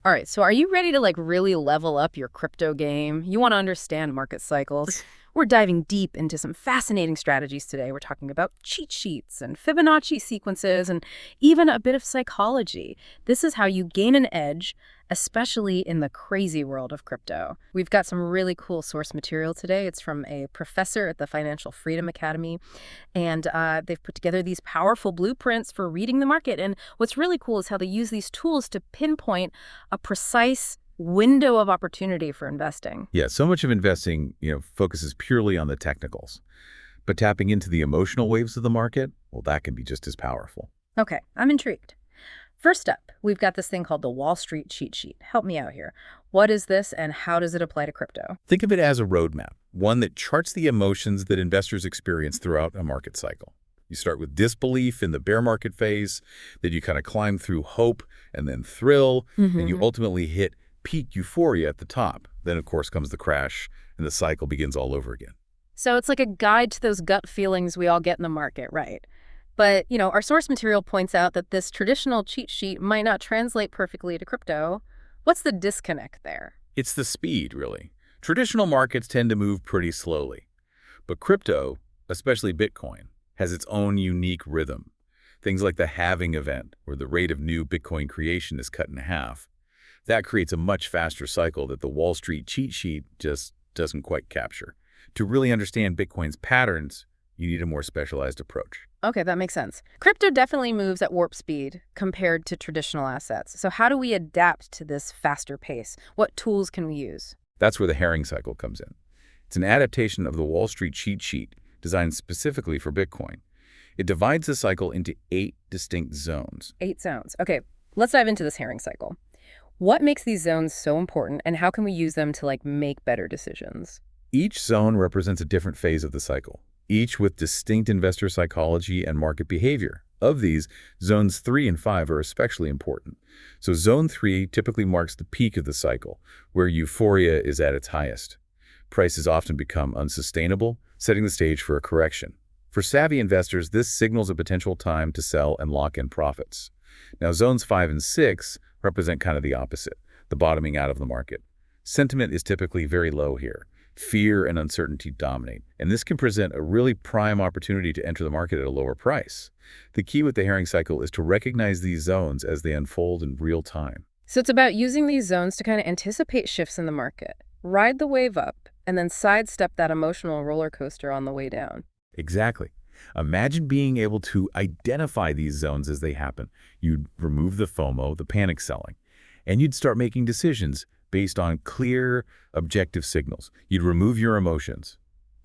All right, so are you ready to really level up your crypto game? You want to understand market cycles? We're diving deep into some fascinating strategies today. We're talking about cheat sheets and Fibonacci sequences and even a bit of psychology. This is how you gain an edge, especially in the crazy world of crypto. We've got some really cool source material today. It's from a professor at the Financial Freedom Academy, and they've put together these powerful blueprints for reading the market. And what's really cool is how they use these tools to pinpoint a precise window of opportunity for investing. Yeah, so much of investing, focuses purely on the technicals. But tapping into the emotional waves of the market, well, that can be just as powerful. Okay, I'm intrigued. First up, we've got this thing called the Wall Street cheat sheet. Help me out here. What is this and how does it apply to crypto? Think of it as a roadmap, one that charts the emotions that investors experience throughout a market cycle. You start with disbelief in the bear market phase, then you kind of climb through hope and then thrill, and you ultimately hit peak euphoria at the top. Then, of course, comes the crash, and the cycle begins all over again. So it's like a guide to those gut feelings we all get in the market, right? But, our source material points out that this traditional cheat sheet might not translate perfectly to crypto. What's the disconnect there? It's the speed, really. Traditional markets tend to move pretty slowly. But crypto, especially Bitcoin, has its own unique rhythm. Things like the halving event, where the rate of new Bitcoin creation is cut in half. That creates a much faster cycle that the Wall Street cheat sheet just doesn't quite capture. To really understand Bitcoin's patterns, you need a more specialized approach. Okay, that makes sense. Crypto definitely moves at warp speed compared to traditional assets. So how do we adapt to this faster pace? What tools can we use? That's where the herring cycle comes in. It's an adaptation of the Wall Street cheat sheet designed specifically for Bitcoin. It divides the cycle into 8 distinct zones. 8 zones. Okay, let's dive into this herring cycle. What makes these zones so important, and how can we use them to make better decisions? Each zone represents a different phase of the cycle, each with distinct investor psychology and market behavior. Of these, zones 3 and 5 are especially important. So zone 3 typically marks the peak of the cycle, where euphoria is at its highest. Prices often become unsustainable, setting the stage for a correction. For savvy investors, this signals a potential time to sell and lock in profits. Now, zones 5 and 6 represent kind of the opposite, the bottoming out of the market. Sentiment is typically very low here. Fear and uncertainty dominate, and this can present a really prime opportunity to enter the market at a lower price. The key with the herring cycle is to recognize these zones as they unfold in real time. So it's about using these zones to kind of anticipate shifts in the market, ride the wave up, and then sidestep that emotional roller coaster on the way down. Exactly. Imagine being able to identify these zones as they happen. You'd remove the FOMO, the panic selling, and you'd start making decisions based on clear, objective signals. You'd remove your emotions.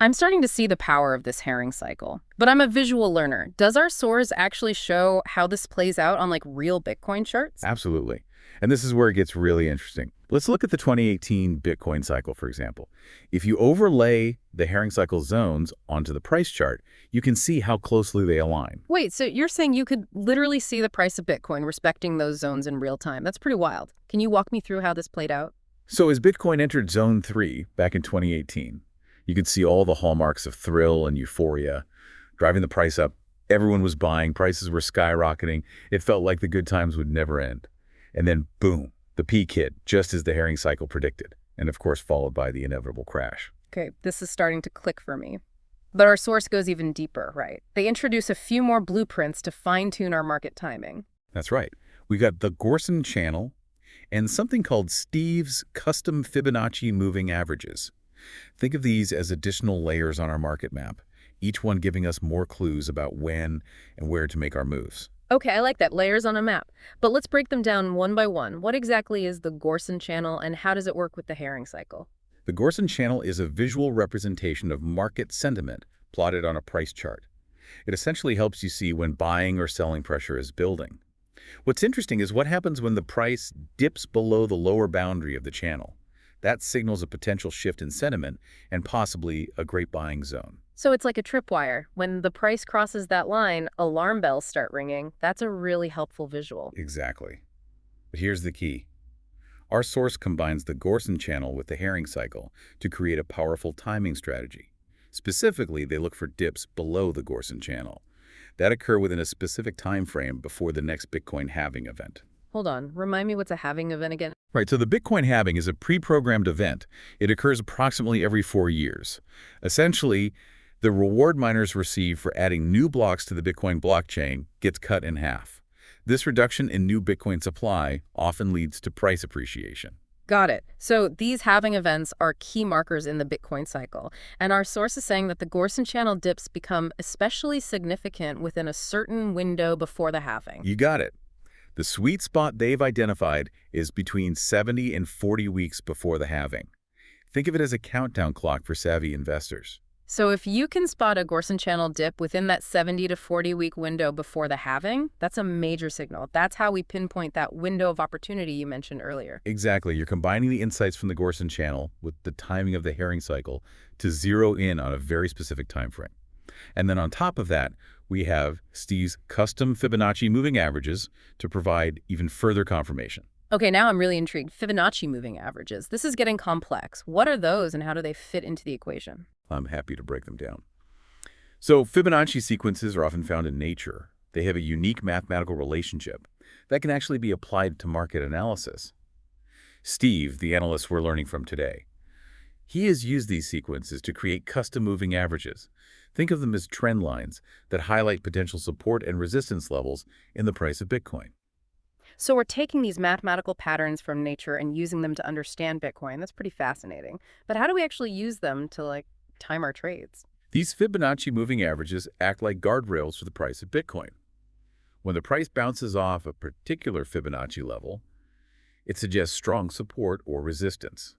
I'm starting to see the power of this herring cycle, but I'm a visual learner. Does our source actually show how this plays out on real Bitcoin charts? Absolutely. And this is where it gets really interesting. Let's look at the 2018 Bitcoin cycle, for example. If you overlay the herring cycle zones onto the price chart, you can see how closely they align. Wait, so you're saying you could literally see the price of Bitcoin respecting those zones in real time? That's pretty wild. Can you walk me through how this played out? So as Bitcoin entered zone 3 back in 2018, you could see all the hallmarks of thrill and euphoria, driving the price up. Everyone was buying, prices were skyrocketing. It felt like the good times would never end. And then, boom, the peak hit, just as the herring cycle predicted, and of course followed by the inevitable crash. Okay, this is starting to click for me. But our source goes even deeper, right? They introduce a few more blueprints to fine-tune our market timing. That's right. We've got the Gorson channel and something called Steve's custom Fibonacci moving averages. Think of these as additional layers on our market map, each one giving us more clues about when and where to make our moves. Okay, I like that, layers on a map. But let's break them down one by one. What exactly is the Gorson channel and how does it work with the herring cycle? The Gorson channel is a visual representation of market sentiment plotted on a price chart. It essentially helps you see when buying or selling pressure is building. What's interesting is what happens when the price dips below the lower boundary of the channel. That signals a potential shift in sentiment and possibly a great buying zone. So it's like a tripwire. When the price crosses that line, alarm bells start ringing. That's a really helpful visual. Exactly. But here's the key. Our source combines the Gorson channel with the herring cycle to create a powerful timing strategy. Specifically, they look for dips below the Gorson channel that occur within a specific time frame before the next Bitcoin halving event. Hold on. Remind me what's a halving event again? Right, so the Bitcoin halving is a pre-programmed event. It occurs approximately every 4 years. Essentially, the reward miners receive for adding new blocks to the Bitcoin blockchain gets cut in half. This reduction in new Bitcoin supply often leads to price appreciation. Got it. So these halving events are key markers in the Bitcoin cycle. And our source is saying that the Gorson channel dips become especially significant within a certain window before the halving. You got it. The sweet spot they've identified is between 70 and 40 weeks before the halving. Think of it as a countdown clock for savvy investors. So if you can spot a Gorson channel dip within that 70 to 40 week window before the halving, that's a major signal. That's how we pinpoint that window of opportunity you mentioned earlier. Exactly. You're combining the insights from the Gorson channel with the timing of the herring cycle to zero in on a very specific time frame. And then on top of that, we have Steve's custom Fibonacci moving averages to provide even further confirmation. Okay, now I'm really intrigued. Fibonacci moving averages. This is getting complex. What are those and how do they fit into the equation? I'm happy to break them down. So Fibonacci sequences are often found in nature. They have a unique mathematical relationship that can actually be applied to market analysis. Steve, the analyst we're learning from today, he has used these sequences to create custom moving averages. Think of them as trend lines that highlight potential support and resistance levels in the price of Bitcoin. So we're taking these mathematical patterns from nature and using them to understand Bitcoin. That's pretty fascinating. But how do we actually use them to, time our trades? These Fibonacci moving averages act like guardrails for the price of Bitcoin. When the price bounces off a particular Fibonacci level, it suggests strong support or resistance,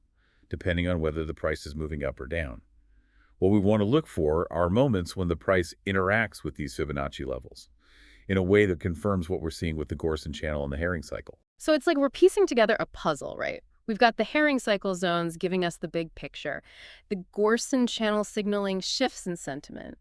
depending on whether the price is moving up or down. What we want to look for are moments when the price interacts with these Fibonacci levels in a way that confirms what we're seeing with the Gorson channel and the herring cycle. So it's like we're piecing together a puzzle, right? We've got the herring cycle zones giving us the big picture, the Gorson channel signaling shifts in sentiment,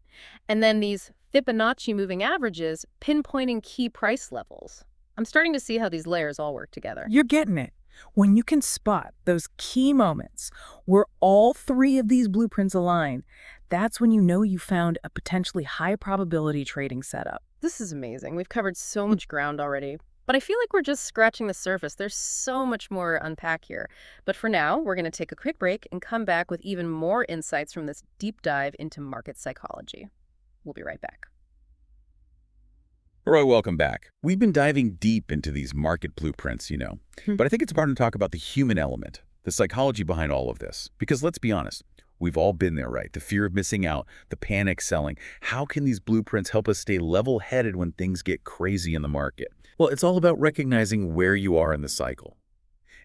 and then these Fibonacci moving averages pinpointing key price levels. I'm starting to see how these layers all work together. You're getting it. When you can spot those key moments where all three of these blueprints align, that's when you know you found a potentially high probability trading setup. This is amazing. We've covered so much ground already, but I feel like we're just scratching the surface. There's so much more to unpack here. But for now, we're going to take a quick break and come back with even more insights from this deep dive into market psychology. We'll be right back. All right, welcome back. We've been diving deep into these market blueprints, but I think it's important to talk about the human element, the psychology behind all of this. Because let's be honest, we've all been there, right? The fear of missing out, the panic selling. How can these blueprints help us stay level-headed when things get crazy in the market? Well, it's all about recognizing where you are in the cycle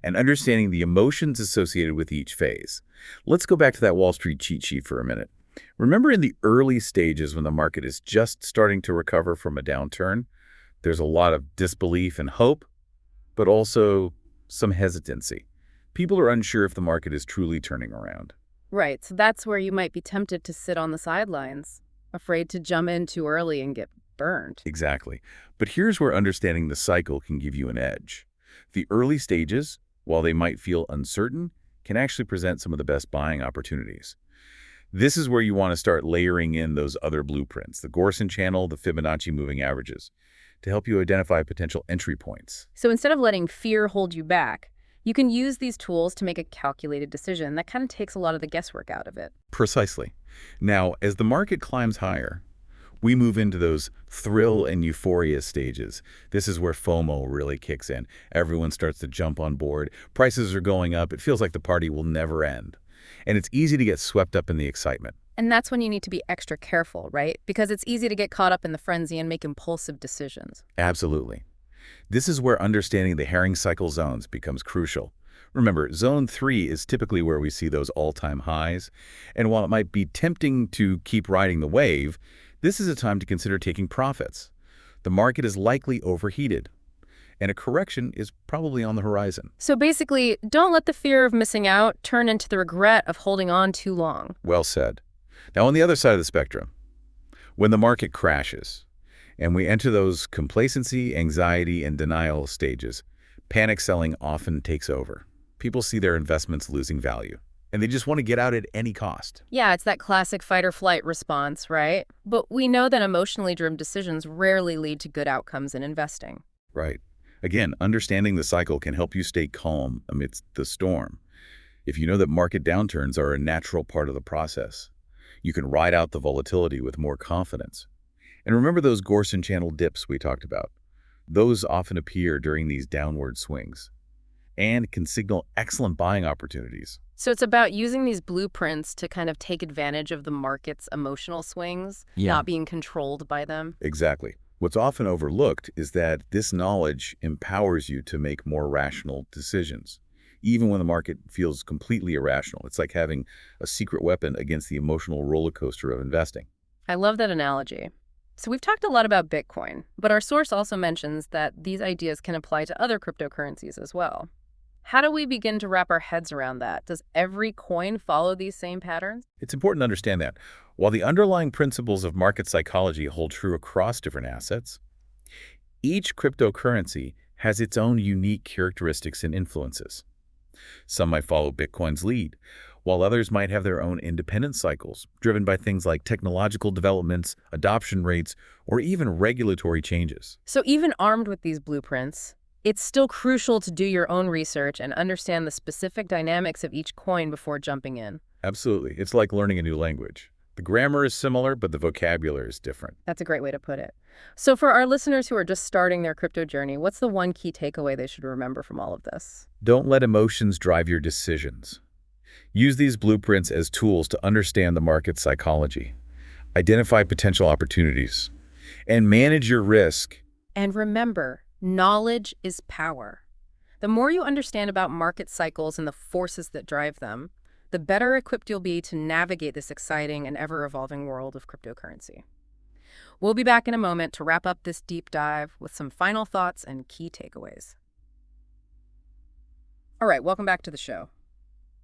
and understanding the emotions associated with each phase. Let's go back to that Wall Street cheat sheet for a minute. Remember in the early stages when the market is just starting to recover from a downturn, there's a lot of disbelief and hope, but also some hesitancy. People are unsure if the market is truly turning around. Right, so that's where you might be tempted to sit on the sidelines, afraid to jump in too early and get burned. Exactly. But here's where understanding the cycle can give you an edge. The early stages, while they might feel uncertain, can actually present some of the best buying opportunities. This is where you want to start layering in those other blueprints, the Gorson channel, the Fibonacci moving averages, to help you identify potential entry points. So instead of letting fear hold you back, you can use these tools to make a calculated decision. That kind of takes a lot of the guesswork out of it. Precisely. Now, as the market climbs higher, we move into those thrill and euphoria stages. This is where FOMO really kicks in. Everyone starts to jump on board. Prices are going up. It feels like the party will never end. And it's easy to get swept up in the excitement. And that's when you need to be extra careful, right? Because it's easy to get caught up in the frenzy and make impulsive decisions. Absolutely. This is where understanding the herring cycle zones becomes crucial. Remember, zone 3 is typically where we see those all-time highs. And while it might be tempting to keep riding the wave, this is a time to consider taking profits. The market is likely overheated, and a correction is probably on the horizon. So basically, don't let the fear of missing out turn into the regret of holding on too long. Well said. Now, on the other side of the spectrum, when the market crashes and we enter those complacency, anxiety, and denial stages, panic selling often takes over. People see their investments losing value, and they just want to get out at any cost. Yeah, it's that classic fight or flight response, right? But we know that emotionally driven decisions rarely lead to good outcomes in investing. Right. Again, understanding the cycle can help you stay calm amidst the storm. If you know that market downturns are a natural part of the process, you can ride out the volatility with more confidence. And remember those Gorson channel dips we talked about? Those often appear during these downward swings and can signal excellent buying opportunities. So it's about using these blueprints to kind of take advantage of the market's emotional swings, not being controlled by them. Exactly. What's often overlooked is that this knowledge empowers you to make more rational decisions, even when the market feels completely irrational. It's like having a secret weapon against the emotional roller coaster of investing. I love that analogy. So we've talked a lot about Bitcoin, but our source also mentions that these ideas can apply to other cryptocurrencies as well. How do we begin to wrap our heads around that? Does every coin follow these same patterns? It's important to understand that while the underlying principles of market psychology hold true across different assets, each cryptocurrency has its own unique characteristics and influences. Some might follow Bitcoin's lead, while others might have their own independent cycles, driven by things like technological developments, adoption rates, or even regulatory changes. So even armed with these blueprints, it's still crucial to do your own research and understand the specific dynamics of each coin before jumping in. Absolutely. It's like learning a new language. The grammar is similar, but the vocabulary is different. That's a great way to put it. So for our listeners who are just starting their crypto journey, what's the one key takeaway they should remember from all of this? Don't let emotions drive your decisions. Use these blueprints as tools to understand the market psychology, identify potential opportunities, and manage your risk. And remember, knowledge is power. The more you understand about market cycles and the forces that drive them, the better equipped you'll be to navigate this exciting and ever-evolving world of cryptocurrency. We'll be back in a moment to wrap up this deep dive with some final thoughts and key takeaways. All right, welcome back to the show.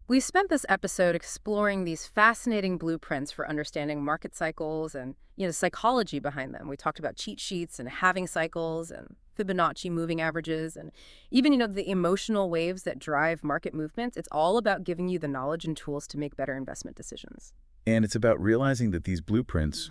We spent this episode exploring these fascinating blueprints for understanding market cycles and, psychology behind them. We talked about cheat sheets and halving cycles and Fibonacci moving averages and even, the emotional waves that drive market movements. It's all about giving you the knowledge and tools to make better investment decisions. And it's about realizing that these blueprints,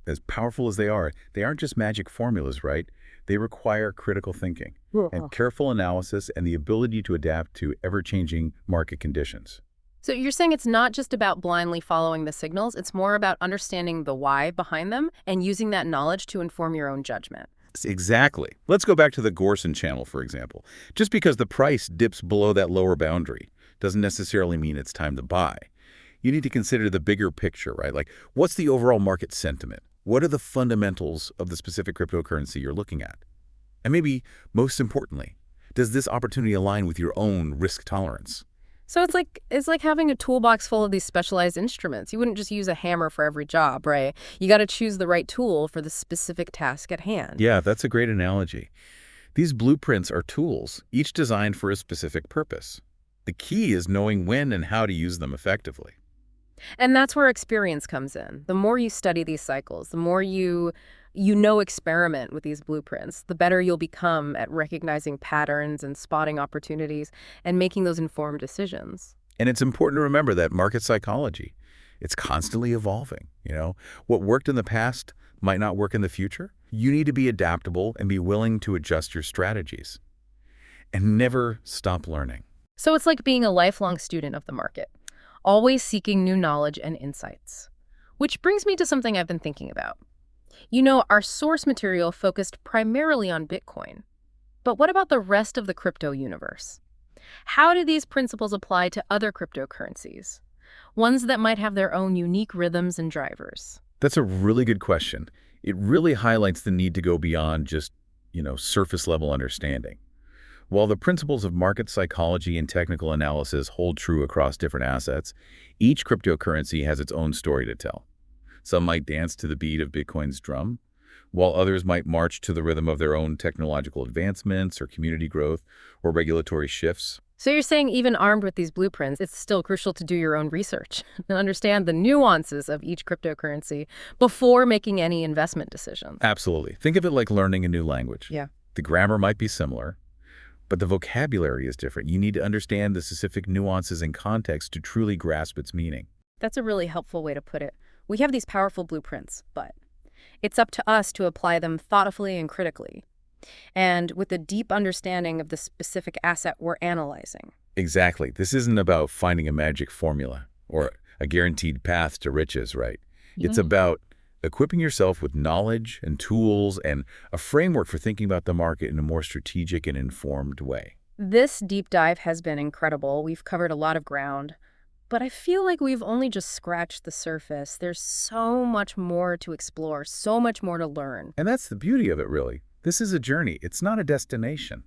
as powerful as they aren't just magic formulas, right? They require critical thinking and careful analysis and the ability to adapt to ever-changing market conditions. So you're saying it's not just about blindly following the signals, it's more about understanding the why behind them and using that knowledge to inform your own judgment. Exactly. Let's go back to the Gorson channel, for example. Just because the price dips below that lower boundary doesn't necessarily mean it's time to buy. You need to consider the bigger picture, right? Like, what's the overall market sentiment? What are the fundamentals of the specific cryptocurrency you're looking at? And maybe, most importantly, does this opportunity align with your own risk tolerance? So it's like having a toolbox full of these specialized instruments. You wouldn't just use a hammer for every job, right? You got to choose the right tool for the specific task at hand. Yeah, that's a great analogy. These blueprints are tools, each designed for a specific purpose. The key is knowing when and how to use them effectively. And that's where experience comes in. The more you study these cycles, the more you experiment with these blueprints, the better you'll become at recognizing patterns and spotting opportunities and making those informed decisions. And it's important to remember that market psychology, it's constantly evolving. What worked in the past might not work in the future. You need to be adaptable and be willing to adjust your strategies and never stop learning. So it's like being a lifelong student of the market, always seeking new knowledge and insights. Which brings me to something I've been thinking about. Our source material focused primarily on Bitcoin. But what about the rest of the crypto universe? How do these principles apply to other cryptocurrencies? Ones that might have their own unique rhythms and drivers. That's a really good question. It really highlights the need to go beyond just, surface level understanding. While the principles of market psychology and technical analysis hold true across different assets, each cryptocurrency has its own story to tell. Some might dance to the beat of Bitcoin's drum, while others might march to the rhythm of their own technological advancements or community growth or regulatory shifts. So you're saying even armed with these blueprints, it's still crucial to do your own research and understand the nuances of each cryptocurrency before making any investment decisions. Absolutely. Think of it like learning a new language. Yeah. The grammar might be similar, but the vocabulary is different. You need to understand the specific nuances and context to truly grasp its meaning. That's a really helpful way to put it. We have these powerful blueprints, but it's up to us to apply them thoughtfully and critically. And with a deep understanding of the specific asset we're analyzing. Exactly. This isn't about finding a magic formula or a guaranteed path to riches, right? It's about equipping yourself with knowledge and tools and a framework for thinking about the market in a more strategic and informed way. This deep dive has been incredible. We've covered a lot of ground, but I feel like we've only just scratched the surface. There's so much more to explore, so much more to learn. And that's the beauty of it, really. This is a journey. It's not a destination.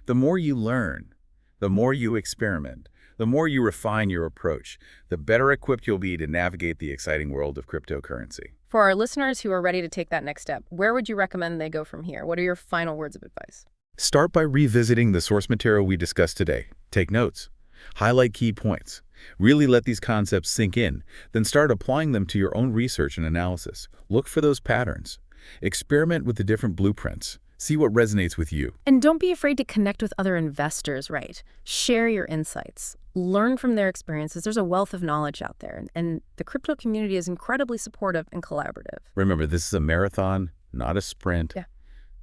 The more you learn, the more you experiment, the more you refine your approach, the better equipped you'll be to navigate the exciting world of cryptocurrency. For our listeners who are ready to take that next step, where would you recommend they go from here? What are your final words of advice? Start by revisiting the source material we discussed today. Take notes. Highlight key points. Really let these concepts sink in. Then start applying them to your own research and analysis. Look for those patterns. Experiment with the different blueprints. See what resonates with you. And don't be afraid to connect with other investors, right? Share your insights. Learn from their experiences. There's a wealth of knowledge out there, and the crypto community is incredibly supportive and collaborative. Remember, this is a marathon, not a sprint. Yeah.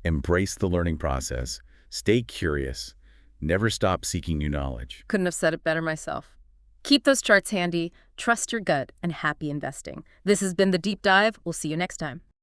Embrace the learning process. Stay curious. Never stop seeking new knowledge. Couldn't have said it better myself. Keep those charts handy, trust your gut, and happy investing. This has been The Deep Dive. We'll see you next time.